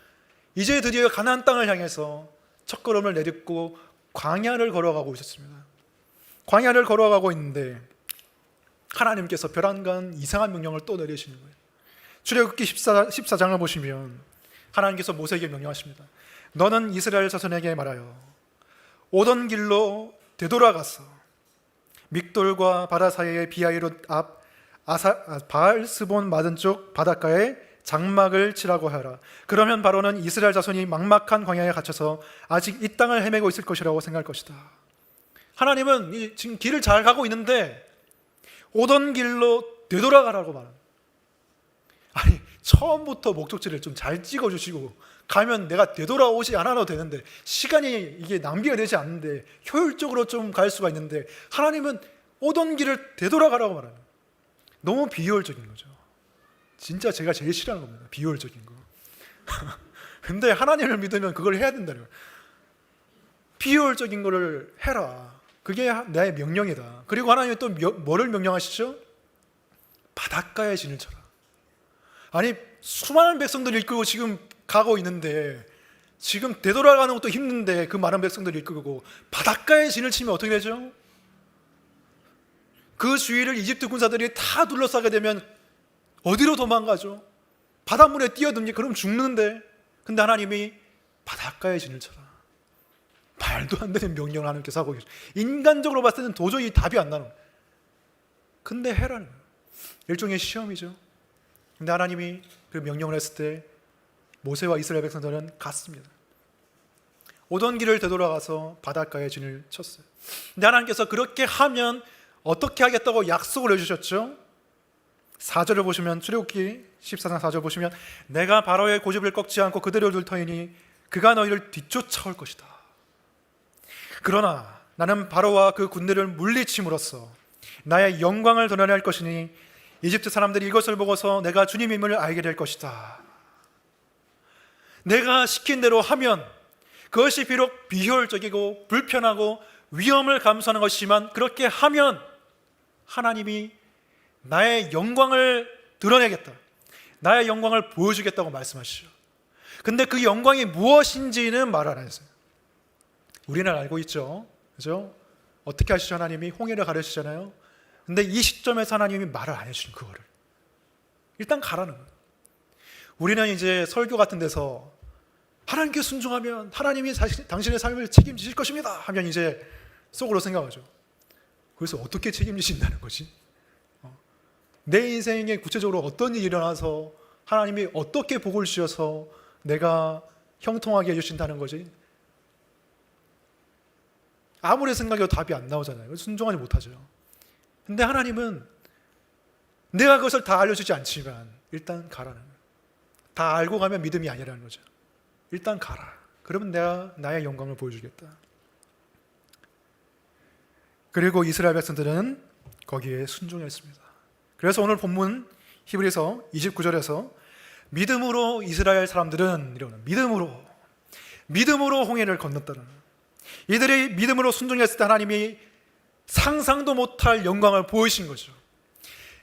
이제 드디어 가나안 땅을 향해서 첫걸음을 내딛고 광야를 걸어가고 있었습니다. 광야를 걸어가고 있는데 하나님께서 벼랑간 이상한 명령을 또 내리시는 거예요. 출애굽기 14장을 보시면 하나님께서 모세에게 명령하십니다. 너는 이스라엘 자손에게 말하여 오던 길로 되돌아가서 믹돌과 바다 사이의 비하이롯 앞 바알스본 맞은쪽 바닷가에 장막을 치라고 하라. 그러면 바로는 이스라엘 자손이 막막한 광야에 갇혀서 아직 이 땅을 헤매고 있을 것이라고 생각할 것이다. 하나님은 지금 길을 잘 가고 있는데 오던 길로 되돌아가라고 말합니다. 아니, 처음부터 목적지를 좀 잘 찍어주시고 가면 내가 되돌아오지 않아도 되는데, 시간이 이게 낭비가 되지 않는데 효율적으로 좀 갈 수가 있는데, 하나님은 오던 길을 되돌아가라고 말합니다. 너무 비효율적인 거죠. 진짜 제가 제일 싫어하는 겁니다. 비효율적인 거. 근데 하나님을 믿으면 그걸 해야 된다는 거예요. 비효율적인 거를 해라. 그게 나의 명령이다. 그리고 하나님이 또 뭐를 명령하시죠? 바닷가에 진을 쳐라. 아니, 수많은 백성들을 이끌고 지금 가고 있는데, 지금 되돌아가는 것도 힘든데 그 많은 백성들을 이끌고 바닷가에 진을 치면 어떻게 되죠? 그 주위를 이집트 군사들이 다 둘러싸게 되면 어디로 도망가죠? 바닷물에 뛰어듭니까? 그럼 죽는데. 근데 하나님이 바닷가에 진을 쳐라. 말도 안 되는 명령을 하나님께서 하고 계시죠. 인간적으로 봤을 때는 도저히 답이 안 나는 거예요. 근데 해라는 거예요. 일종의 시험이죠. 근데 하나님이 그 명령을 했을 때 모세와 이스라엘 백성들은 갔습니다. 오던 길을 되돌아가서 바닷가에 진을 쳤어요. 근데 하나님께서 그렇게 하면 어떻게 하겠다고 약속을 해주셨죠? 4절을 보시면, 출애굽기 14장 4절 보시면, 내가 바로의 고집을 꺾지 않고 그대로 둘 터이니 그가 너희를 뒤쫓아올 것이다. 그러나 나는 바로와 그 군대를 물리침으로써 나의 영광을 드러낼 것이니 이집트 사람들이 이것을 보고서 내가 주님임을 알게 될 것이다. 내가 시킨 대로 하면 그것이 비록 비효율적이고 불편하고 위험을 감수하는 것이지만, 그렇게 하면 하나님이 나의 영광을 드러내겠다, 나의 영광을 보여주겠다고 말씀하시죠. 근데 그 영광이 무엇인지는 말 안 했어요. 우리는 알고 있죠, 그죠? 어떻게 하시죠? 하나님이 홍해를 가르치잖아요. 근데 이 시점에서 하나님이 말을 안 해주신 그거를 일단 가라는 거예요. 우리는 이제 설교 같은 데서 하나님께 순종하면 하나님이 당신의 삶을 책임지실 것입니다 하면 이제 속으로 생각하죠. 그래서 어떻게 책임지신다는 거지? 내 인생에 구체적으로 어떤 일이 일어나서 하나님이 어떻게 복을 주셔서 내가 형통하게 해주신다는 거지? 아무리 생각해도 답이 안 나오잖아요. 순종하지 못하죠. 근데 하나님은 내가 그것을 다 알려주지 않지만 일단 가라는 거예요. 다 알고 가면 믿음이 아니라는 거죠. 일단 가라. 그러면 내가 나의 영광을 보여주겠다. 그리고 이스라엘 백성들은 거기에 순종했습니다. 그래서 오늘 본문 히브리서 29절에서 믿음으로 이스라엘 사람들은 이러는, 믿음으로 홍해를 건넜다는, 이들이 믿음으로 순종했을 때 하나님이 상상도 못할 영광을 보이신 거죠.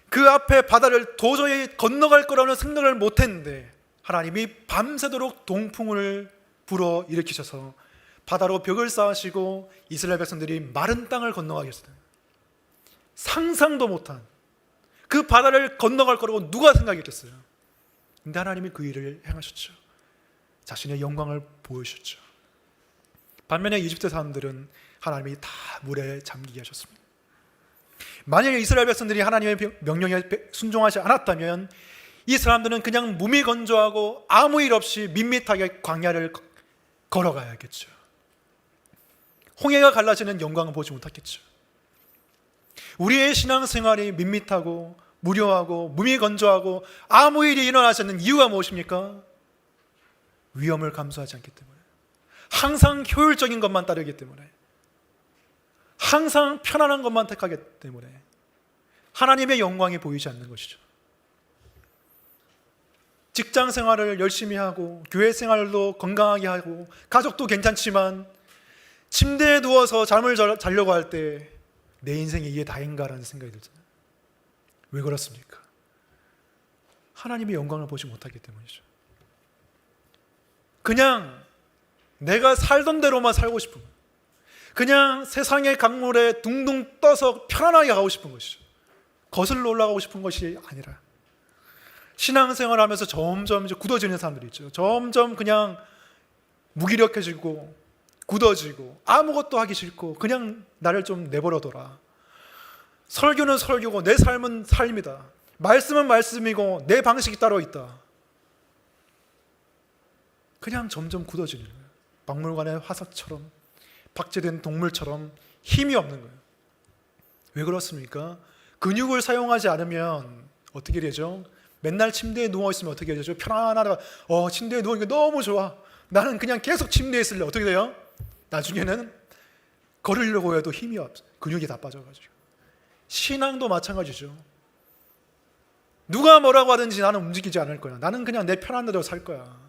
그 앞에 바다를 도저히 건너갈 거라는 생각을 못했는데 하나님이 밤새도록 동풍을 불어 일으키셔서 바다로 벽을 쌓으시고 이스라엘 백성들이 마른 땅을 건너가게 했어요. 상상도 못한 그 바다를 건너갈 거라고 누가 생각했겠어요? 근데 하나님이 그 일을 행하셨죠. 자신의 영광을 보여주셨죠. 반면에 이집트 사람들은 하나님이 다 물에 잠기게 하셨습니다. 만약에 이스라엘 백성들이 하나님의 명령에 순종하지 않았다면 이 사람들은 그냥 무미건조하고 아무 일 없이 밋밋하게 광야를 걸어가야겠죠. 홍해가 갈라지는 영광을 보지 못했겠죠. 우리의 신앙생활이 밋밋하고 무료하고 무미건조하고 아무 일이 일어나지 않는 이유가 무엇입니까? 위험을 감수하지 않기 때문에, 항상 효율적인 것만 따르기 때문에, 항상 편안한 것만 택하기 때문에 하나님의 영광이 보이지 않는 것이죠. 직장 생활을 열심히 하고 교회 생활도 건강하게 하고 가족도 괜찮지만 침대에 누워서 잠을 자려고 할 때 내 인생이 이게 다인가라는 생각이 들잖아요. 왜 그렇습니까? 하나님의 영광을 보지 못하기 때문이죠. 그냥 내가 살던 대로만 살고 싶은 거예요. 그냥 세상의 강물에 둥둥 떠서 편안하게 가고 싶은 것이죠. 거슬러 올라가고 싶은 것이 아니라 신앙생활 하면서 점점 이제 굳어지는 사람들이 있죠. 점점 그냥 무기력해지고 굳어지고 아무것도 하기 싫고 그냥 나를 좀 내버려둬라. 설교는 설교고 내 삶은 삶이다. 말씀은 말씀이고 내 방식이 따로 있다. 그냥 점점 굳어지는 거예요. 박물관의 화석처럼 박제된 동물처럼 힘이 없는 거예요. 왜 그렇습니까? 근육을 사용하지 않으면 어떻게 되죠? 맨날 침대에 누워있으면 어떻게 되죠? 편안하다가 침대에 누우니까 너무 좋아. 나는 그냥 계속 침대에 있을래. 어떻게 돼요? 나중에는 걸으려고 해도 힘이 없어요. 근육이 다 빠져가지고. 신앙도 마찬가지죠. 누가 뭐라고 하든지 나는 움직이지 않을 거야. 나는 그냥 내 편한 대로 살 거야.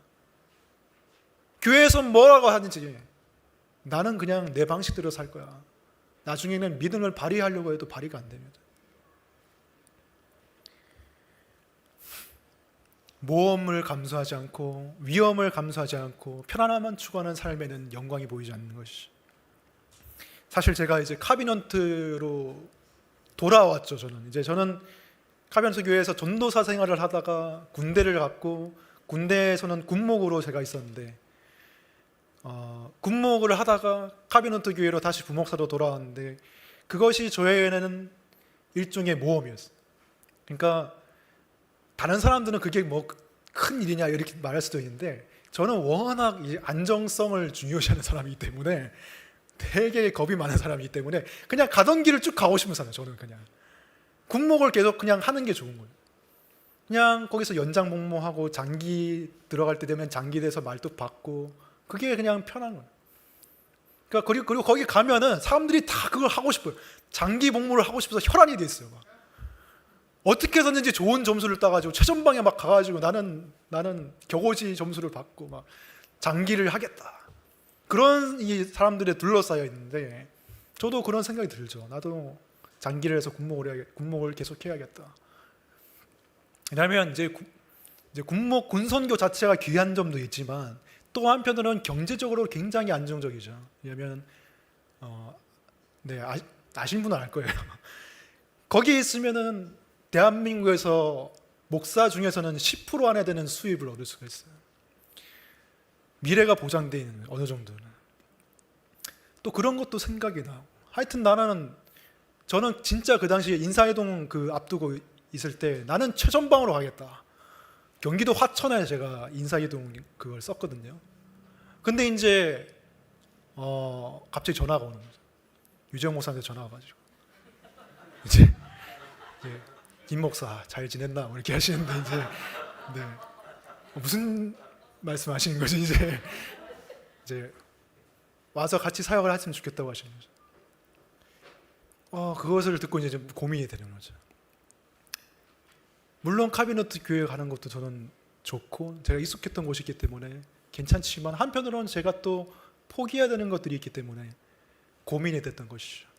교회에서 뭐라고 하든지 나는 그냥 내 방식대로 살 거야. 나중에는 믿음을 발휘하려고 해도 발휘가 안 됩니다. 모험을 감수하지 않고 위험을 감수하지 않고 편안함만 추구하는 삶에는 영광이 보이지 않는 것이죠. 사실 제가 이제 카비넌트로 돌아왔죠. 저는 카비넌트 교회에서 전도사 생활을 하다가 군대를 갔고 군대에서는 군목으로 제가 있었는데 군목을 하다가 카비넌트 교회로 다시 부목사로 돌아왔는데 그것이 저에게는 일종의 모험이었어요. 그러니까 다른 사람들은 그게 뭐 큰 일이냐 이렇게 말할 수도 있는데 저는 워낙 이 안정성을 중요시하는 사람이기 때문에 되게 겁이 많은 사람이기 때문에 그냥 가던 길을 쭉 가고 싶은 사람이에요. 저는 그냥 군목을 계속 그냥 하는 게 좋은 거예요. 그냥 거기서 연장 복무하고 장기 들어갈 때 되면 장기 돼서 말뚝 받고 그게 그냥 편한 거예요. 그러니까 그리고 거기 가면은 사람들이 다 그걸 하고 싶어요. 장기 복무를 하고 싶어서 혈안이 돼 있어요. 막. 어떻게 해서든지 좋은 점수를 따가지고 최전방에 막 가가지고 나는 격오지 점수를 받고 막 장기를 하겠다. 그런 이 사람들에 둘러싸여 있는데 저도 그런 생각이 들죠. 나도 장기를 해서 군목을 계속 해야겠다. 왜냐하면 이제 군목 군선교 자체가 귀한 점도 있지만 또 한편으로는 경제적으로 굉장히 안정적이죠. 왜냐하면 아신 분은 알 거예요. 거기에 있으면은 대한민국에서 목사 중에서는 10% 안에 되는 수입을 얻을 수가 있어요. 미래가 보장되어 있는 어느 정도는. 또 그런 것도 생각이 나고. 하여튼 저는 진짜 그 당시에 인사이동 그 앞두고 있을 때 나는 최전방으로 가겠다. 경기도 화천에 제가 인사이동 그걸 썼거든요. 근데 이제 갑자기 전화가 오는 거죠. 유재영 목사한테 전화가 가지고 이제 김 목사 잘 지냈나 이렇게 하시는데 이제 무슨 말씀하시는 거지? 이제 와서 같이 사역을 했으면 좋겠다고 하시는 거죠. 그것을 듣고 이제 좀 고민이 되는 거죠. 물론 카비너트 교회 가는 것도 저는 좋고 제가 익숙했던 곳이기 때문에 괜찮지만 한편으로는 제가 또 포기해야 되는 것들이 있기 때문에 고민이 됐던 것이죠.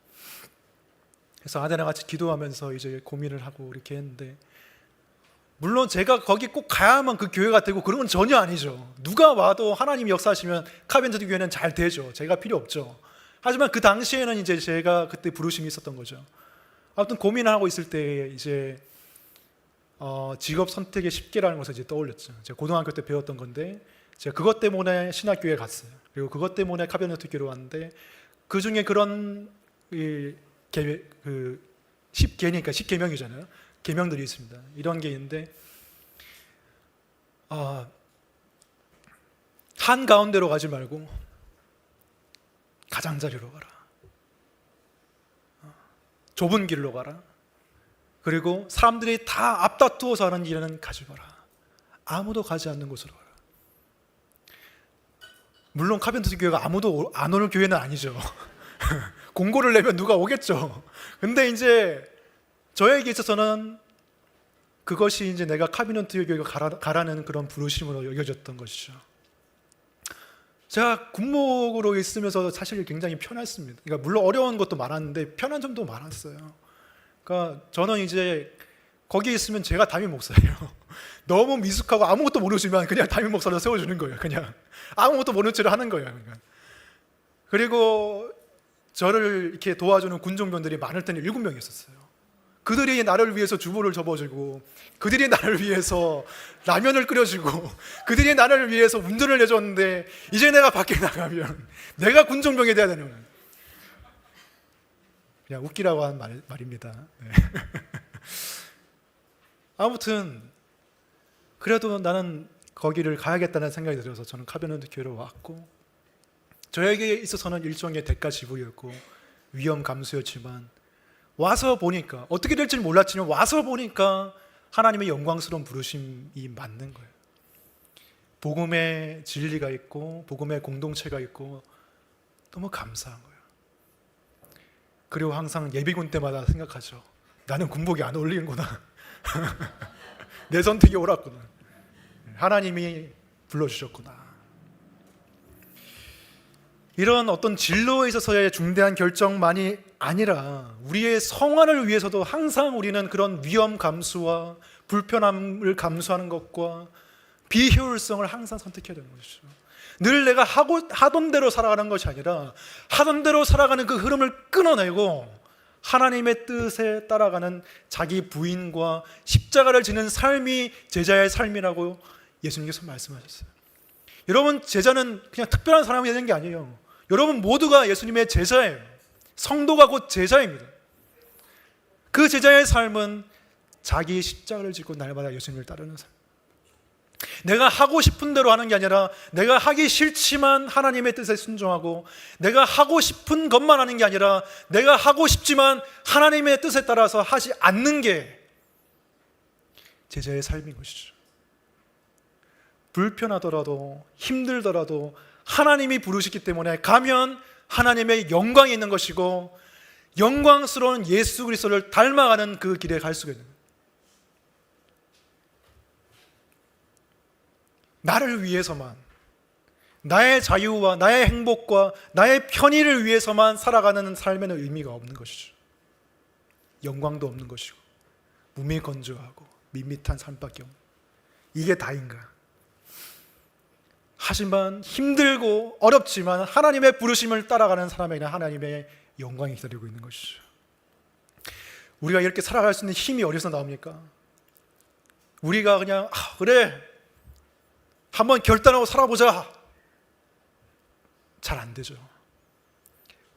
그래서 아내랑 같이 기도하면서 이제 고민을 하고 이렇게 했는데 물론 제가 거기 꼭 가야만 그 교회가 되고 그런 건 전혀 아니죠. 누가 와도 하나님이 역사하시면 카비넌트 교회는 잘 되죠. 제가 필요 없죠. 하지만 그 당시에는 이제 제가 그때 부르심이 있었던 거죠. 아무튼 고민을 하고 있을 때 이제 직업 선택의 10개라는 것을 이제 떠올렸죠. 제가 고등학교 때 배웠던 건데 제가 그것 때문에 신학교에 갔어요. 그리고 그것 때문에 카비넌트 교회로 왔는데 그 중에 그런 10계니까 10계명이잖아요. 계명들이 있습니다. 이런 게 있는데 한가운데로 가지 말고 가장자리로 가라. 좁은 길로 가라. 그리고 사람들이 다 앞다투어서 하는 길은 가지 마라. 아무도 가지 않는 곳으로 가라. 물론 카비넌트 교회가 아무도 안 오는 교회는 아니죠. 공고를 내면 누가 오겠죠. 근데 이제 저에게 있어서는 그것이 이제 내가 카비넌트 교육에 가라는 그런 부르심으로 여겨졌던 것이죠. 제가 군목으로 있으면서 사실 굉장히 편했습니다. 그러니까 물론 어려운 것도 많았는데 편한 점도 많았어요. 그러니까 저는 이제 거기에 있으면 제가 담임 목사예요. 너무 미숙하고 아무것도 모르지만 그냥 담임 목사로 세워주는 거예요. 그냥 아무것도 모르는 채로 하는 거예요. 그러니까. 그리고 저를 이렇게 도와주는 군종병들이 많을 때는 7명이 있었어요. 그들이 나를 위해서 주보를 접어주고, 그들이 나를 위해서 라면을 끓여주고, 그들이 나를 위해서 운전을 해줬는데 이제 내가 밖에 나가면 내가 군종병이 돼야 되는 거예요. 그냥 웃기라고 한 말입니다. 네. 아무튼 그래도 나는 거기를 가야겠다는 생각이 들어서 저는 카비넌트 교회로 왔고, 저에게 있어서는 일종의 대가 지불이었고 위험 감수였지만, 와서 보니까 어떻게 될지는 몰랐지만 와서 보니까 하나님의 영광스러운 부르심이 맞는 거예요. 복음의 진리가 있고 복음의 공동체가 있고 너무 감사한 거예요. 그리고 항상 예비군 때마다 생각하죠. 나는 군복이 안 어울리는구나. 내 선택이 옳았구나. 하나님이 불러주셨구나. 이런 어떤 진로에 있어서의 중대한 결정만이 아니라 우리의 성화를 위해서도 항상 우리는 그런 위험 감수와 불편함을 감수하는 것과 비효율성을 항상 선택해야 되는 것이죠. 늘 내가 하던 대로 살아가는 것이 아니라 하던 대로 살아가는 그 흐름을 끊어내고 하나님의 뜻에 따라가는 자기 부인과 십자가를 지는 삶이 제자의 삶이라고 예수님께서 말씀하셨어요. 여러분, 제자는 그냥 특별한 사람이 되는 게 아니에요. 여러분 모두가 예수님의 제자예요. 성도가 곧 제자입니다. 그 제자의 삶은 자기 십자가를 지고 날마다 예수님을 따르는 삶. 내가 하고 싶은 대로 하는 게 아니라 내가 하기 싫지만 하나님의 뜻에 순종하고, 내가 하고 싶은 것만 하는 게 아니라 내가 하고 싶지만 하나님의 뜻에 따라서 하지 않는 게 제자의 삶인 것이죠. 불편하더라도 힘들더라도 하나님이 부르시기 때문에 가면 하나님의 영광이 있는 것이고 영광스러운 예수 그리스도를 닮아가는 그 길에 갈 수가 있는 거예요. 나를 위해서만, 나의 자유와 나의 행복과 나의 편의를 위해서만 살아가는 삶에는 의미가 없는 것이죠. 영광도 없는 것이고 무미건조하고 밋밋한 삶밖에 없는, 이게 다인가? 하지만 힘들고 어렵지만 하나님의 부르심을 따라가는 사람에게는 하나님의 영광이 기다리고 있는 것이죠. 우리가 이렇게 살아갈 수 있는 힘이 어디서 나옵니까? 우리가 그냥 그래 한번 결단하고 살아보자, 잘 안 되죠.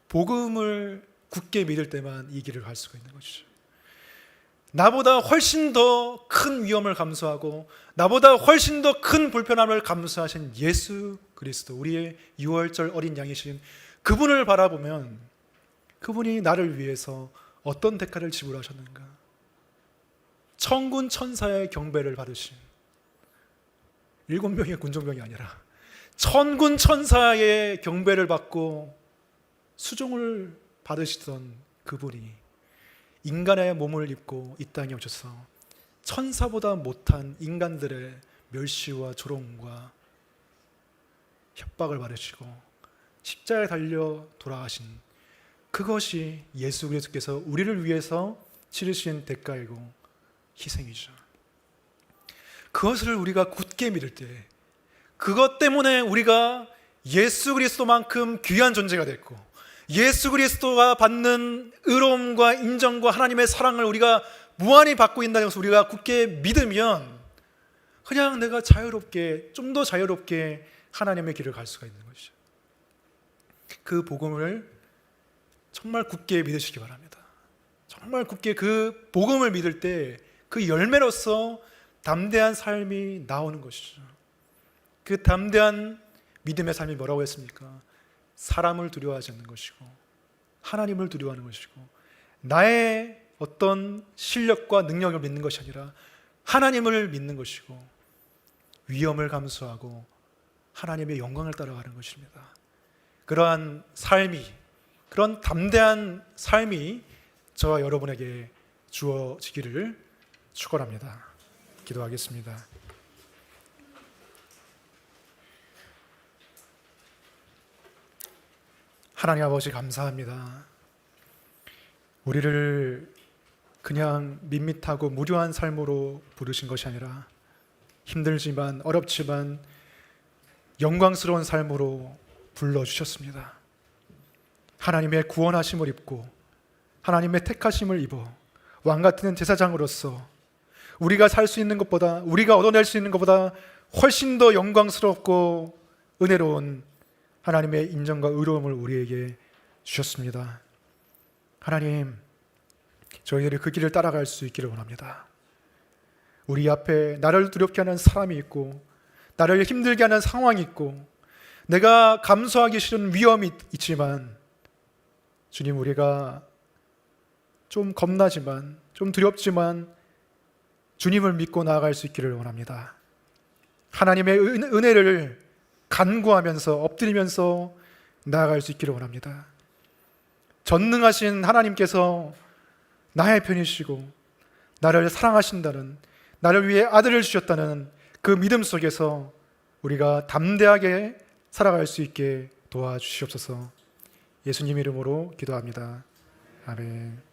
복음을 굳게 믿을 때만 이 길을 갈 수가 있는 것이죠. 나보다 훨씬 더 큰 위험을 감수하고 나보다 훨씬 더 큰 불편함을 감수하신 예수 그리스도, 우리의 6월절 어린 양이신 그분을 바라보면 그분이 나를 위해서 어떤 대가를 지불하셨는가? 천군 천사의 경배를 받으신, 7명의 군종병이 아니라 천군 천사의 경배를 받고 수종을 받으시던 그분이 인간의 몸을 입고 이 땅에 오셔서 천사보다 못한 인간들의 멸시와 조롱과 협박을 받으시고 십자가에 달려 돌아가신, 그것이 예수 그리스도께서 우리를 위해서 치르신 대가이고 희생이죠. 그것을 우리가 굳게 믿을 때, 그것 때문에 우리가 예수 그리스도만큼 귀한 존재가 됐고 예수 그리스도가 받는 의로움과 인정과 하나님의 사랑을 우리가 무한히 받고 있다는 것을 우리가 굳게 믿으면 그냥 내가 자유롭게, 좀 더 자유롭게 하나님의 길을 갈 수가 있는 것이죠. 그 복음을 정말 굳게 믿으시기 바랍니다. 정말 굳게 그 복음을 믿을 때 그 열매로서 담대한 삶이 나오는 것이죠. 그 담대한 믿음의 삶이 뭐라고 했습니까? 사람을 두려워하지 않는 것이고 하나님을 두려워하는 것이고 나의 어떤 실력과 능력을 믿는 것이 아니라 하나님을 믿는 것이고 위험을 감수하고 하나님의 영광을 따라가는 것입니다. 그러한 삶이, 그런 담대한 삶이 저와 여러분에게 주어지기를 축원합니다. 기도하겠습니다. 하나님 아버지 감사합니다. 우리를 그냥 밋밋하고 무료한 삶으로 부르신 것이 아니라 힘들지만 어렵지만 영광스러운 삶으로 불러주셨습니다. 하나님의 구원하심을 입고 하나님의 택하심을 입어 왕같은 제사장으로서 우리가 살 수 있는 것보다, 우리가 얻어낼 수 있는 것보다 훨씬 더 영광스럽고 은혜로운 하나님의 인정과 의로움을 우리에게 주셨습니다. 하나님, 저희들이 그 길을 따라갈 수 있기를 원합니다. 우리 앞에 나를 두렵게 하는 사람이 있고 나를 힘들게 하는 상황이 있고 내가 감수하기 싫은 위험이 있지만 주님, 우리가 좀 겁나지만 좀 두렵지만 주님을 믿고 나아갈 수 있기를 원합니다. 하나님의 은혜를 간구하면서 엎드리면서 나아갈 수 있기를 원합니다. 전능하신 하나님께서 나의 편이시고 나를 사랑하신다는, 나를 위해 아들을 주셨다는 그 믿음 속에서 우리가 담대하게 살아갈 수 있게 도와주시옵소서. 예수님 이름으로 기도합니다. 아멘.